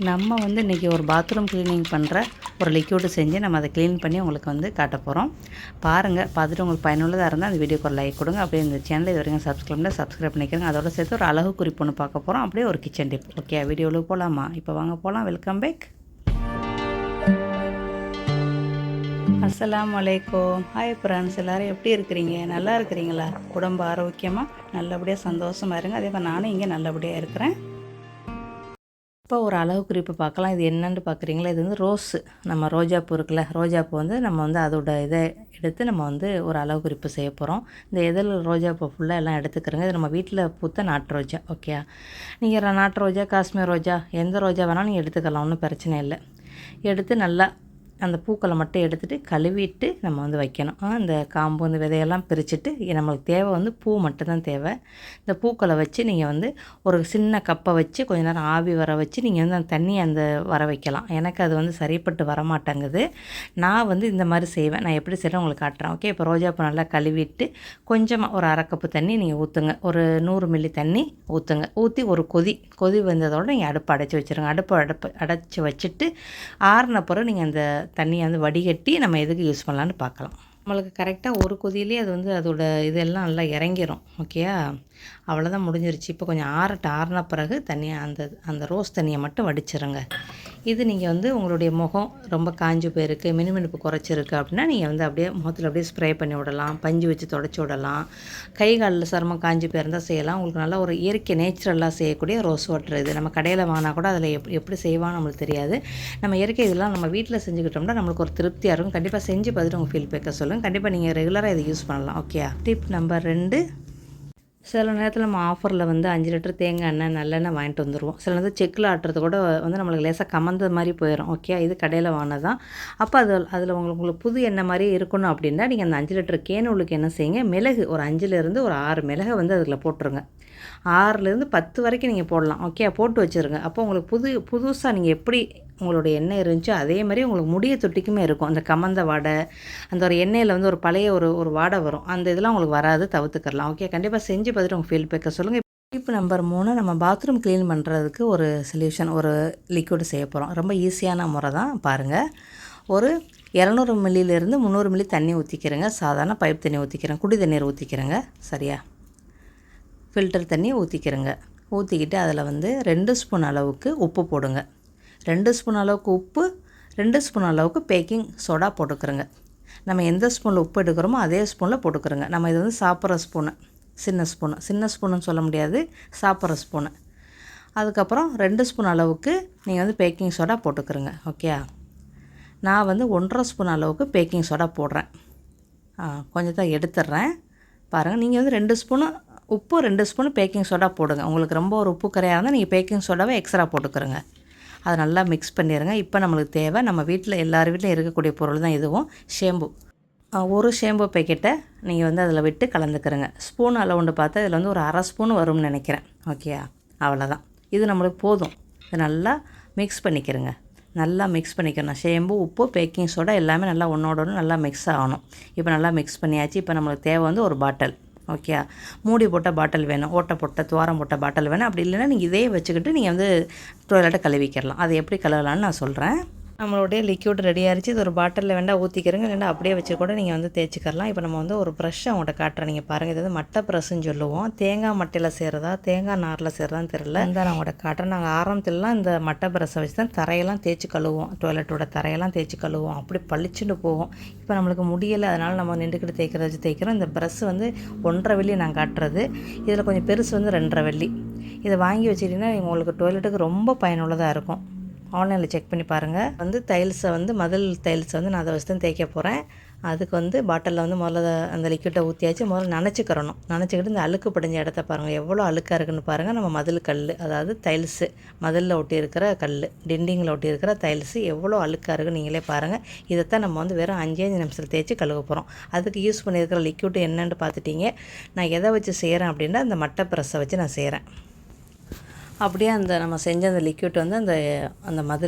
நம்ம வந்து இன்றைக்கி ஒரு பாத்ரூம் க்ளீனிங் பண்ணுற ஒரு லிக்யூடு செஞ்சு நம்ம அதை க்ளீன் பண்ணி உங்களுக்கு வந்து காட்ட போகிறோம். பாருங்கள், பார்த்துட்டு உங்களுக்கு பயனுள்ளதாக இருந்தால் அந்த வீடியோக்கு ஒரு லைக் கொடுங்க. அப்படியே இந்த சேனல் இது வரைக்கும் சப்ஸ்கிரைப் பண்ணிக்கிறேங்க. அதோட சேர்த்து ஒரு அழகு குறிப்பு ஒன்று பார்க்க போகிறோம். அப்படியே ஒரு கிச்சன் டிப். ஓகே, வீடியோவில் போகலாமா? இப்போ வாங்க போகலாம். Welcome back. அஸ்ஸலாமு அலைக்கும். ஹாய் ஃப்ரெண்ட்ஸ், எல்லோரும் எப்படி இருக்கிறீங்க? நல்லா இருக்கிறீங்களா? உடம்பு ஆரோக்கியமாக நல்லபடியாக சந்தோஷமாக இருங்க. அதே மாதிரி நானும் இங்கே நல்லபடியாக இருக்கிறேன். இப்போ ஒரு அழகு குறிப்பு பார்க்கலாம். இது என்னென்னு பார்க்குறீங்களா? இது வந்து ரோஸு, நம்ம ரோஜாப்பூ இருக்குல்ல, ரோஜாப்பூ வந்து நம்ம வந்து அதோட இதை எடுத்து நம்ம வந்து ஒரு அழகு குறிப்பு செய்ய போகிறோம். இந்த இதழ் ரோஜாப்பூ ஃபுல்லாக எல்லாம் எடுத்துக்கிறோங்க. இது நம்ம வீட்டில் பூத்த நாட்டு ரோஜா. ஓகே, நீங்கள் நாட்டு ரோஜா, காஷ்மீர் ரோஜா, எந்த ரோஜா வேணாலும் நீங்கள் எடுத்துக்கலாம், ஒன்றும் பிரச்சனை இல்லை. எடுத்து நல்லா அந்த பூக்களை மட்டும் எடுத்துகிட்டு கழுவிட்டு நம்ம வந்து வைக்கணும். இந்த காம்பு இந்த விதையெல்லாம் பிரிச்சுட்டு நம்மளுக்கு தேவை வந்து பூ மட்டும்தான் தேவை. இந்த பூக்களை வச்சு நீங்கள் வந்து ஒரு சின்ன கப்பை வச்சு கொஞ்ச நேரம் ஆவி வர வச்சு நீங்கள் வந்து அந்த தண்ணி அந்த வர வைக்கலாம். எனக்கு அது வந்து சரிப்பட்டு வரமாட்டேங்குது. நான் வந்து இந்த மாதிரி செய்வேன். நான் எப்படி செய்கிறேன் உங்களுக்கு காட்டுறேன். ஓகே, இப்போ ரோஜாப்பூ நல்லா கழுவிட்டு கொஞ்சமாக ஒரு அரை கப்பு தண்ணி நீங்கள் ஊற்றுங்க. ஒரு 100 மில்லி தண்ணி ஊற்றுங்க. ஊற்றி ஒரு கொதி வந்ததோடு நீங்கள் அடுப்பை அடைச்சி வச்சுருங்க. அடுப்பை அடைச்சி வச்சுட்டு ஆறின பிறகு நீங்கள் அந்த தண்ணியை வந்து வடிகட்டி நம்ம எதுக்கு யூஸ் பண்ணலான்னு பார்க்கலாம். நம்மளுக்கு கரெக்டாக ஒரு கொதியிலே அது வந்து அதோட இதெல்லாம் நல்லா இறங்கிரும். ஓகேயா, அவ்வளோதான், முடிஞ்சிருச்சு. இப்போ கொஞ்சம் ஆறின பிறகு தண்ணியை அந்த ரோஸ் தண்ணியை மட்டும் வடிச்சிருங்க. இது நீங்கள் வந்து உங்களுடைய முகம் ரொம்ப காஞ்சி போயிருக்கு, மினுமினுப்பு குறைச்சிருக்கு அப்படின்னா நீங்கள் வந்து அப்படியே முகத்தில் அப்படியே ஸ்ப்ரே பண்ணி விடலாம், பஞ்சு வச்சு தொடச்சி விடலாம். கை காலில் சருமம் காஞ்சி போயிருந்தால் செய்யலாம். உங்களுக்கு நல்லா ஒரு இயற்கை நேச்சுரலாக செய்யக்கூடிய ரோஸ் வாட்டர் இது. நம்ம கடையில் வாங்கினா கூட அதில் எப்படி செய்வான்னு நம்மளுக்கு தெரியாது. நம்ம இயற்கை இதெல்லாம் நம்ம வீட்டில் செஞ்சுக்கிட்டோம்னா நம்மளுக்கு ஒரு திருப்தியாக இருக்கும். கண்டிப்பாக செஞ்சு பார்த்துட்டு உங்கள் ஃபீல் பேக்க சொல்லுங்கள். கண்டிப்பாக நீங்கள் ரெகுலராக இதை யூஸ் பண்ணலாம். Okay, tip number 2. சில நேரத்தில் நம்ம ஆஃபரில் வந்து 5 லிட்டர் தேங்காய் எண்ணெய் நல்லெண்ணெய் வாங்கிட்டு வந்துடுவோம். சில நேரத்தில் செக்கில் ஆட்டுறது கூட வந்து நம்மளுக்கு லேசாக கமந்த மாதிரி போயிடும். ஓகே, இது கடையில் வாங்கினதான். அப்போ அதில் உங்களுக்கு புது எண்ணெய் மாதிரி இருக்கணும் அப்படின்னா நீங்கள் அந்த 5 லிட்டர் கேன் உள்ளுக்கு என்ன செய்யுங்க, மிளகு ஒரு 5லேருந்து ஒரு 6 மிளகை வந்து அதில் போட்டுருங்க. 6லேருந்து 10 வரைக்கும் நீங்கள் போடலாம். ஓகே, போட்டு வச்சுருங்க. அப்போ உங்களுக்கு புதுசாக நீங்கள் எப்படி உங்களுடைய எண்ணெய் இருந்துச்சோ அதே மாதிரி உங்களுக்கு முடிய தொட்டிக்குமே இருக்கும். அந்த கமந்த வாடை, அந்த ஒரு எண்ணெயில் வந்து ஒரு பழைய ஒரு வாடை வரும். அந்த இதெல்லாம் உங்களுக்கு வராது, தவிர்த்துக்கலாம். ஓகே, கண்டிப்பாக செஞ்சு பார்த்துட்டு உங்கள் ஃபீல் பேக்க சொல்லுங்கள். டிப் நம்பர் 3, நம்ம பாத்ரூம் க்ளீன் பண்ணுறதுக்கு ஒரு சொல்யூஷன், ஒரு லிக்விட் செய்ய போகிறோம். ரொம்ப ஈஸியான முறை தான், பாருங்கள். ஒரு 200 மில்லியிலேருந்து 300 மில்லி தண்ணி ஊற்றிக்கிறேங்க. சாதாரண பைப் தண்ணி ஊற்றிக்கிறேன், குடி தண்ணீர் ஊற்றிக்கிறேங்க. சரியா, ஃபில்டர் தண்ணி ஊற்றிக்கிறேங்க. ஊற்றிக்கிட்டு அதில் வந்து 2 ஸ்பூன் அளவுக்கு உப்பு போடுங்க. 2 ஸ்பூன் அளவுக்கு உப்பு, 2 ஸ்பூன் அளவுக்கு பேக்கிங் சோடா போட்டுக்கிறோங்க. நம்ம எந்த ஸ்பூனில் உப்பு எடுக்கிறோமோ அதே ஸ்பூனில் போட்டுக்கிறோங்க. நம்ம இது வந்து சாப்பிட்ற ஸ்பூனு, சின்ன ஸ்பூனுன்னு சொல்ல முடியாது, சாப்பிட்ற ஸ்பூனு. அதுக்கப்புறம் 2 ஸ்பூன் அளவுக்கு நீங்கள் வந்து பேக்கிங் சோடா போட்டுக்கிறோங்க. ஓகே, நான் வந்து 1.5 ஸ்பூன் அளவுக்கு பேக்கிங் சோடா போடுறேன். கொஞ்சம் தான் எடுத்துடுறேன். பாருங்கள், நீங்கள் வந்து 2 ஸ்பூனு உப்பு, 2 ஸ்பூனு பேக்கிங் சோடா போடுங்க. உங்களுக்கு ரொம்ப ஒரு உப்பு கரையாக இருந்தால் நீங்கள் பேக்கிங் சோடாவை எக்ஸ்ட்ரா போட்டுக்கிறோங்க. அதை நல்லா மிக்ஸ் பண்ணிடுங்க. இப்போ நம்மளுக்கு தேவை, நம்ம வீட்டில் எல்லார் வீட்டிலும் இருக்கக்கூடிய பொருள் தான் இதுவும், ஷேம்பு. ஒரு ஷேம்பு பேக்கெட்டை நீங்கள் வந்து அதில் விட்டு கலந்துக்கிறங்க. ஸ்பூன் அளவுண்டு பார்த்தா இதில் வந்து ஒரு 1/2 ஸ்பூன் வரும்னு நினைக்கிறேன். ஓகே, அவ்வளோதான். இது நம்மளுக்கு போதும். இதை நல்லா மிக்ஸ் பண்ணிக்கிறங்க. நல்லா மிக்ஸ் பண்ணிக்கணும். ஷேம்பு, உப்பு, பேக்கிங் சோடா எல்லாமே நல்லா ஒன்றோட நல்லா மிக்ஸ் ஆகணும். இப்போ நல்லா மிக்ஸ் பண்ணியாச்சு. இப்போ நம்மளுக்கு தேவை வந்து ஒரு பாட்டில். ஓகே, மூடி போட்ட பாட்டில் வேணும், ஓட்டை போட்ட துவாரம் போட்ட பாட்டில் வேணும். அப்படி இல்லைன்னா நீங்கள் இதே வச்சுக்கிட்டு நீங்கள் வந்து டாய்லெட்டை கழுவிக்கிறலாம். அது எப்படி கழுவலான்னு நான் சொல்கிறேன். நம்மளுடைய லிக்யூட் ரெடி ஆகிடுச்சு. இது ஒரு பாட்டிலில் வேண்டாம் ஊற்றிக்கிறங்க, இல்லைன்னா அப்படியே வச்சு கூட நீங்கள் வந்து தேய்ச்சிக்கிறலாம். இப்போ நம்ம வந்து ஒரு ப்ரஷ் அவங்கள்ட்ட காட்டுறேன். நீங்கள் பாருங்கள், இது வந்து மட்டை ப்ரஷ்ன்னு சொல்லுவோம். தேங்காய் மட்டையில் செய்கிறதா தேங்காய் நாரில் செய்கிறதான்னு தெரியல. இந்த நான் உங்கள்கிட்ட காட்டுறேன். நாங்கள் ஆரம்பத்துலலாம் இந்த மட்டை ப்ரஷ்ஷை வச்சு தான் தரையெல்லாம் தேய்ச்சி கழுவோம். டாய்லெட்டோட தரையெல்லாம் தேய்ச்சி கழுவோம். அப்படி பளிச்சுன்னு போகும். இப்போ நம்மளுக்கு முடியலை, அதனால் நம்ம நின்றுக்கிட்டு தேய்க்கிறத வச்சு தேய்க்கிறோம். இந்த ப்ரஷ் வந்து 1.5 வெள்ளி நான் காட்டுறது. இதில் கொஞ்சம் பெருசு வந்து 2.5 வெள்ளி. இதை வாங்கி வச்சிட்டிங்கன்னா உங்களுக்கு டாய்லெட்டுக்கு ரொம்ப பயனுள்ளதாக இருக்கும். ஆன்லைனில் செக் பண்ணி பாருங்கள். வந்து டைல்ஸை வந்து மதில் டைல்ஸை வந்து நான் அதை வச்சு தான் தேய்க்க போகிறேன். அதுக்கு வந்து பாட்டிலில் வந்து முதல்ல அந்த லிக்விட்டை ஊற்றியாச்சு. முதல்ல நனைச்சிக்கிட்டு இந்த அழுக்கு படிஞ்ச இடத்த பாருங்கள், எவ்வளோ அழுக்காக இருக்குன்னு பாருங்கள். நம்ம மதில் கல், அதாவது டைல்ஸு, மதிலில் ஒட்டி இருக்கிற கல், டிண்டிங்கில் ஒட்டி இருக்கிற டைல்ஸு எவ்வளோ அழுக்காக இருக்குன்னு நீங்களே பாருங்கள். இதைத்தான் நம்ம வந்து வெறும் 5 நிமிஷத்தில் தேய்ச்சி கழுவ போகிறோம். அதுக்கு யூஸ் பண்ணியிருக்கிற லிக்விட் என்னென்னு பார்த்துட்டிங்க. நான் எதை வச்சு செய்கிறேன் அப்படின்னா அந்த மட்டை ப்ரெஸ்ஸை வச்சு நான் செய்கிறேன். அப்படியே நம்ம செஞ்ச அந்த லிக்விட் வந்து அந்த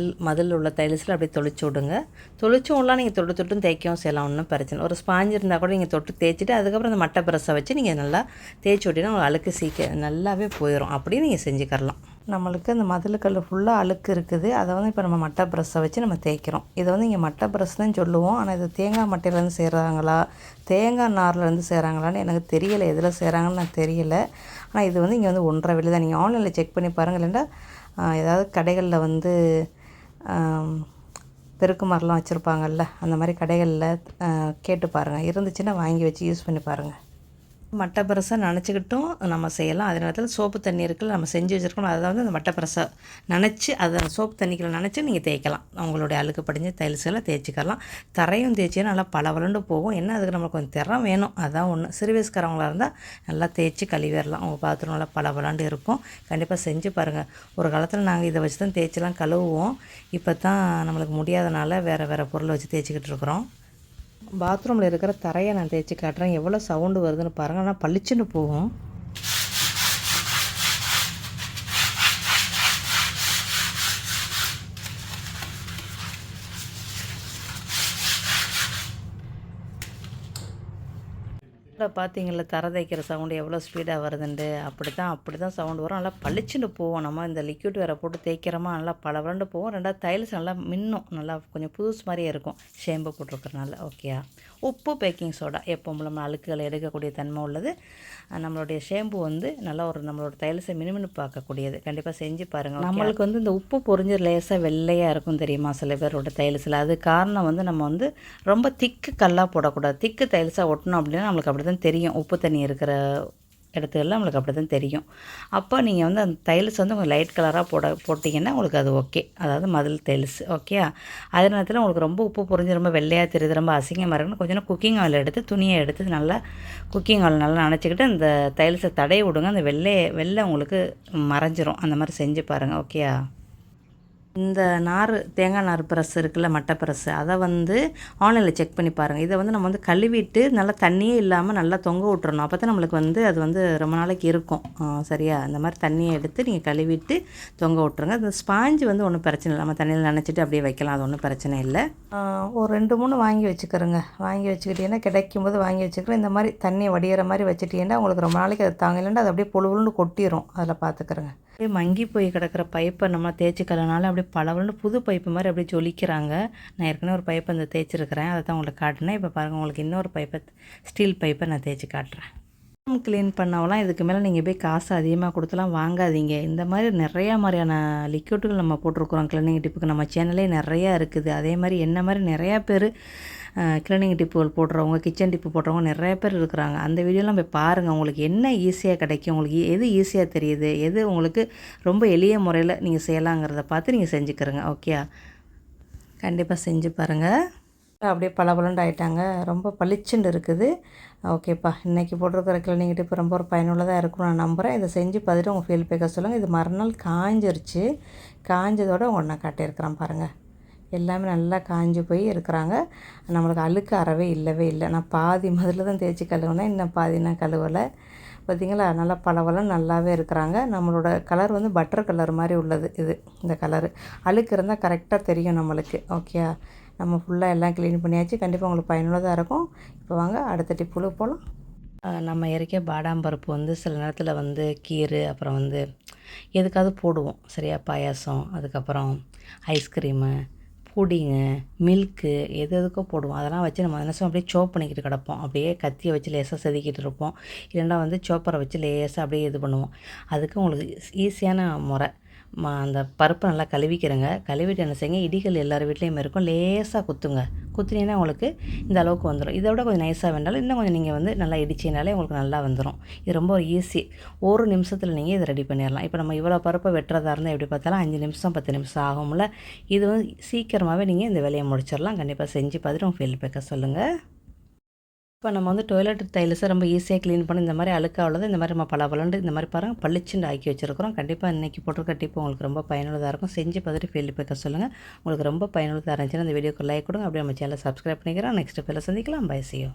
மதில் உள்ள டைல்ஸில் அப்படியே தொளிச்சு விடுங்க. தொளிச்சு விடலாம், நீங்கள் தொட்டும் தேய்க்கவும் செய்யலாம், ஒன்றும் பிரச்சனை. ஒரு ஸ்பாஞ்ச் இருந்தால் கூட நீங்கள் தொட்டு தேய்ச்சிட்டு அதுக்கப்புறம் அந்த மட்டை ப்ரெஸ்ஸை வச்சு நீங்கள் நல்லா தேய்ச்சி விட்டிங்கன்னா உங்களுக்கு அழுக்கு நல்லாவே போயிடும். அப்படியே நீங்கள் செஞ்சுக்கரலாம். நம்மளுக்கு அந்த மதிலுக்கல் ஃபுல்லாக அழுக்கு இருக்குது. அதை வந்து இப்போ நம்ம மட்டை ப்ரெஸ்ஸை வச்சு நம்ம தேய்க்கிறோம். இதை வந்து இங்கே மட்டை ப்ரெஸ் தான் சொல்லுவோம். ஆனால் இது தேங்காய் மட்டையிலேருந்து செய்கிறாங்களா தேங்காய் நார்லேருந்து செய்கிறாங்களான்னு எனக்கு தெரியலை. எதில் செய்கிறாங்கன்னு நான் தெரியலை. ஆனால் இது வந்து இங்கே வந்து 1.5 விலை தான். நீங்கள் ஆன்லைனில் செக் பண்ணி பாருங்கள். இல்லைன்னா ஏதாவது கடைகளில் வந்து பெருக்கு மரம்லாம் வச்சுருப்பாங்கல்ல, அந்த மாதிரி கடைகளில் கேட்டு பாருங்கள். இருந்துச்சுன்னா வாங்கி வச்சு யூஸ் பண்ணி பாருங்கள். மட்டை பிரசை நனைச்சிக்கிட்டும் நம்ம செய்யலாம். அதே நேரத்தில் சோப்பு தண்ணி இருக்குல்ல, நம்ம செஞ்சு வச்சுருக்கோம், அதை வந்து அந்த மட்டை பிரசை நனைச்சி அதை சோப்பு தண்ணிக்குள்ள நனைச்சி நீங்கள் தேய்க்கலாம். உங்களுடைய அழுக்கு படிஞ்ச டைல்ஸுகளை தேய்ச்சிக்கலாம். தரையும் தேய்ச்சினா நல்லா பளபளன்னு போகும். என்ன அதுக்கு நம்மளுக்கு கொஞ்சம் திறம் வேணும், அதான் ஒன்று. சிறு வயசுக்காரவங்களாக இருந்தால் நல்லா தேய்ச்சி கழுவிடலாம். உங்கள் பாத்ரூம் நல்லா பளபளன்னு இருக்கும். கண்டிப்பாக செஞ்சு பாருங்கள். ஒரு காலத்தில் நாங்கள் இதை வச்சு தான் தேய்ச்சிலாம் கழுவுவோம். இப்போ தான் நம்மளுக்கு முடியாதனால வேறு பொருளை வச்சு தேய்ச்சிக்கிட்டு இருக்கிறோம். பாத்ரூமில் இருக்கிற தரையை நான் தேய்ச்சி காட்டுறேன். எவ்வளோ சவுண்டு வருதுன்னு பாருங்கள். ஆனால் பளிச்சுன்னு போகும். பார்த்தீங்களா தரை தைக்கிற சவுண்டு எவ்வளோ ஸ்பீடாக வருதுண்டு. அப்படி தான் சவுண்டு வரும். நல்லா பளிச்சுன்னு போவோம். நம்ம இந்த லிக்விட் வேறு போட்டு தேய்க்கிறோமா, நல்லா பளபளன்னு போவோம். ரெண்டாவது டைல்ஸ் நல்லா மின்னும், நல்லா கொஞ்சம் புதுசு மாதிரியே இருக்கும் ஷேம்பு போட்டிருக்கறனால. ஓகேயா. உப்பு, பேக்கிங் சோடா எப்பவும் நம்ம அழுக்குகளை எடுக்கக்கூடிய தன்மை உள்ளது. நம்மளுடைய ஷேம்பு வந்து நல்லா ஒரு நம்மளோட டைல்ஸை மினுமினுப்பாக்கக்கூடியது. கண்டிப்பாக செஞ்சு பாருங்கள். நம்மளுக்கு வந்து இந்த உப்பு பொறிஞ்சு லேசாக வெள்ளையாக இருக்கும் தெரியுமா சில பேரோட டைல்ஸில். அது காரணம் வந்து நம்ம வந்து ரொம்ப திக்கு கல்லாக போடக்கூடாது. திக்கு டைல்ஸாக ஒட்டணும் அப்படின்னா நம்மளுக்கு அப்படி தான் தெரியும். உப்பு தண்ணி இருக்கிற இடத்துலலாம் நம்மளுக்கு அப்படி தான் தெரியும். அப்போ நீங்கள் வந்து அந்த டைல்ஸ் வந்து உங்கள் லைட் கலராக போட்டிங்கன்னா உங்களுக்கு அது ஓகே. அதாவது மதில் டைல்ஸ் ஓகே. அதே நேரத்தில் உங்களுக்கு ரொம்ப உப்பு பொறிஞ்சு ரொம்ப வெள்ளையாக தெரியுது, ரொம்ப அசிங்கமாக இருக்குன்னு கொஞ்சம் குக்கிங் ஆயில் எடுத்து துணியை எடுத்து நல்லா குக்கிங் ஆயில் நல்லா நனைச்சிக்கிட்டு அந்த டைல்ஸை தடவி விடுங்க. அந்த வெள்ளை உங்களுக்கு மறைஞ்சிரும். அந்த மாதிரி செஞ்சு பாருங்கள். ஓகே. இந்த தேங்காய் நார் ப்ரெஸ் இருக்குல்ல, மட்டை ப்ரெஸ்ஸு, அதை வந்து ஆன்லைனில் செக் பண்ணி பாருங்கள். இதை வந்து நம்ம வந்து கழுவிட்டு நல்லா தண்ணியே இல்லாமல் நல்லா தொங்க விட்டுறணும். அப்போ தான் நம்மளுக்கு வந்து அது வந்து ரொம்ப நாளைக்கு இருக்கும். சரியா. இந்த மாதிரி தண்ணியை எடுத்து நீங்கள் கழுவிட்டு தொங்க விட்டுருங்க. இந்த ஸ்பாஞ்சு வந்து ஒன்றும் பிரச்சனை இல்லை. நம்ம தண்ணியில் நினச்சிட்டு அப்படியே வைக்கலாம். அது ஒன்றும் பிரச்சனை இல்லை. ஒரு 2-3 வாங்கி வச்சுக்கிறோங்க. வாங்கி வச்சுக்கிட்டீங்கன்னா கிடைக்கும்போது வாங்கி வச்சுக்கிறோம். இந்த மாதிரி தண்ணியை வடிகிற மாதிரி வச்சுட்டீங்கன்னா உங்களுக்கு ரொம்ப நாளைக்கு அது தாங்கலைன்னா அது அப்படியே பொழுவுன்னு கொட்டிடும். அதில் பார்த்துக்கிறேங்க. அப்படியே மங்கி போய் கிடக்கிற பைப்பை நம்ம தேய்ச்சி கலனால அப்படியே பளபளன்னு புது பைப்பு மாதிரி அப்படியே ஜொலிக்கிறாங்க. நான் ஏற்கனவே ஒரு பைப்பை அந்த தேய்ச்சிருக்கிறேன், அதை தான் உங்களுக்கு காட்டினேன். இப்போ பாருங்கள், உங்களுக்கு இன்னொரு பைப்பை ஸ்டீல் பைப்பை நான் தேய்ச்சி காட்டுறேன். க்ளீன் பண்ணவெல்லாம் இதுக்கு மேலே நீங்கள் போய் காசு அதிகமாக கொடுத்துலாம் வாங்காதீங்க. இந்த மாதிரி நிறையா மாதிரியான லிக்விட்டுகள் நம்ம போட்டிருக்கிறோம். க்ளீனிங் டிப்புக்கு நம்ம சேனலே நிறையா இருக்குது. அதே மாதிரி என்ன மாதிரி நிறையா பேர் க்ளீனிங் டிப்புகள் போடுறவங்க, கிச்சன் டிப்பு போடுறவங்க நிறைய பேர் இருக்கிறாங்க. அந்த வீடியோலாம் போய் பாருங்கள். உங்களுக்கு என்ன ஈஸியாக கிடைக்கும், உங்களுக்கு எது ஈஸியாக தெரியுது, எது உங்களுக்கு ரொம்ப எளிய முறையில் நீங்கள் செய்யலாங்கிறத பார்த்து நீங்கள் செஞ்சுக்கிறங்க. ஓகே. கண்டிப்பாக செஞ்சு பாருங்கள். அப்படியே பளபளன்னு ஆகிட்டாங்க. ரொம்ப பளிச்சுண்டு இருக்குது. ஓகேப்பா. இன்றைக்கி போட்டிருக்கிற க்ளீனிங் டிப்பு ரொம்ப ஒரு பயனுள்ளதாக இருக்கும் நான் நம்புகிறேன். இதை செஞ்சு பார்த்துட்டு உங்கள் ஃபீட்பேக்கை சொல்லுங்கள். இது மறுநாள் காஞ்சிருச்சு. காஞ்சதோடு உங்களை நான் காட்டியிருக்கிறேன் பாருங்கள். எல்லாமே நல்லா காஞ்சி போய் இருக்கிறாங்க. நம்மளுக்கு அழுக்கு அறவே இல்லவே இல்லை. நான் பாதி முதல்ல தான் தேய்ச்சி கழுவுனேன், இன்னும் பாதி நான் கழுவலை. பார்த்திங்களா, நல்லா பளபளன்னு நல்லாவே இருக்கிறாங்க. நம்மளோட கலர் வந்து பட்டர் கலர் மாதிரி உள்ளது. இந்த கலரு அழுக்கு இருந்தால் கரெக்டாக தெரியும் நம்மளுக்கு. ஓகே. நம்ம ஃபுல்லாக எல்லாம் க்ளீன் பண்ணியாச்சு. கண்டிப்பாக உங்களுக்கு பயனுள்ளதாக இருக்கும். இப்போ வாங்க அடுத்த டிப்புல போகலாம். நம்ம இறக்கிய பாதாம் பருப்பு வந்து சில நேரத்தில் வந்து கீரை, அப்புறம் வந்து எதுக்காவது போடுவோம் சரியா. பாயாசம், அதுக்கப்புறம் ஐஸ்கிரீமு, புடிங்கு, மில்க்கு, எதுக்கோ போடுவோம். அதெல்லாம் வச்சு நம்ம நினச்சோம் அப்படியே சோப் பண்ணிக்கிட்டு கிடப்போம். அப்படியே கத்தியை வச்சு லேசாக செதுக்கிட்டு இருப்போம். இல்லைன்னா வந்து சோப்பரை வச்சு லேசாக அப்படியே இது பண்ணுவோம். அதுக்கு உங்களுக்கு ஈஸியான முறை, அந்த பருப்பை நல்லா கழுவிக்கிறங்க. கழுவிட்டு என்ன செய்யுங்க, இடிகள் எல்லார் வீட்லேயும் இருக்கும், லேசாக குத்துனீங்கன்னா உங்களுக்கு இந்த அளவுக்கு வந்துடும். இதை விட கொஞ்சம் நைஸாக வேண்டாலும் இன்னும் கொஞ்சம் நீங்கள் வந்து நல்லா இடிச்சினாலே உங்களுக்கு நல்லா வந்துடும். இது ரொம்ப ஈஸி. ஒரு நிமிஷத்தில் நீங்கள் இதை ரெடி பண்ணிடலாம். இப்போ நம்ம இவ்வளோ பருப்பை வெட்டுறதா இருந்தால் எப்படி பார்த்தாலும் 5 நிமிஷம் 10 நிமிஷம் ஆகும்ல. இது வந்து சீக்கிரமாகவே நீங்கள் இந்த வேலையை முடிச்சிடலாம். கண்டிப்பாக செஞ்சு பார்த்துட்டு உங்கள் ஃபீட்பேக்கை சொல்லுங்கள். இப்போ நம்ம வந்து டாய்லெட் டைல்ஸை ரொம்ப ஈஸியாக க்ளீன் பண்ணி இந்த மாதிரி அழுக்காக உள்ளது இந்த மாதிரி நம்ம பளபளன்னு இந்த மாதிரி பாருங்கள் பளிச்சுண்டு ஆக்கி வச்சுருக்கிறோம். கண்டிப்பாக இன்றைக்கி போட்டிருக்க டிப்பு உங்களுக்கு ரொம்ப பயனுள்ளதாக இருக்கும். செஞ்சு பார்த்துட்டு ஃபீட்பேக்கை சொல்லுங்கள். உங்களுக்கு ரொம்ப பயனுள்ளதாக இருந்துச்சுன்னா இந்த வீடியோக்கு லைக் கொடுங்க. அப்படியே நம்ம சேனலை சப்ஸ்கிரைப் பண்ணிக்கிறோம். நெக்ஸ்ட் பேரில் சந்திக்கலாம். பை. See you.